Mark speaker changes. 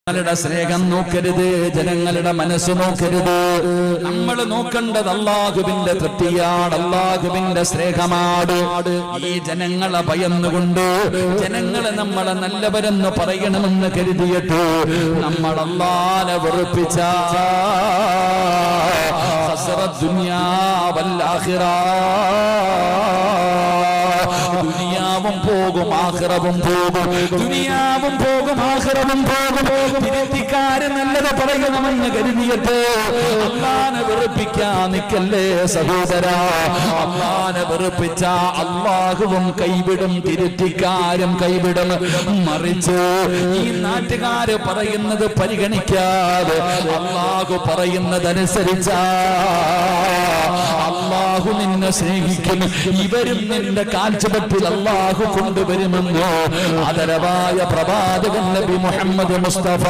Speaker 1: ജനങ്ങളുടെ സ്നേഹം നോക്കരുത്, ജനങ്ങളുടെ മനസ്സ് നോക്കരുത്. നമ്മൾ നോക്കേണ്ടത് അല്ലാഹുവിന്റെ തൃപ്തിയാണ്, അല്ലാഹുവിന്റെ സ്നേഹമാണ്. ഈ ജനങ്ങളെ ഭയന്നുകൊണ്ട് ജനങ്ങളെ നമ്മളെ നല്ലവരെന്ന് പറയണമെന്ന് കരുതിയിട്ട് നമ്മൾ അല്ലാഹുവിനെ വെറുപ്പിച്ച ദുനിയാ വൽ ആഖിറ, ദുനിയാവും പോകും ആഖിറവും പോകും, ദുനിയാവും പോകും ആഖിറവും പോകും. തിരുത്തിക്കാരൻ നല്ലത് പറയണമെന്ന് കരുതിയിട്ട് അല്ലാഹുവിനെ വെറുപ്പിക്കാൻ നിൽക്കല്ലേ സഹോദരാ. അല്ലാഹുവിനെ വെറുപ്പിച്ച അല്ലാഹുവും കൈവിടും, തിരുത്തിക്കാരും കൈവിടും. മറിച്ച് ഈ നാട്ടുകാര് പറയുന്നത് പരിഗണിക്കാതെ അല്ലാഹു പറയുന്നതനുസരിച്ച അല്ലാഹു നിന്നെ സ്നേഹിക്കും. ഇവരും നിന്റെ കാഴ്ചവെപ്പിൽ അല്ലാഹു കൊണ്ടുവരുമെന്ന് ആദരവായ പ്രവാചകൻ നബി മുഹമ്മദ് മുസ്തഫ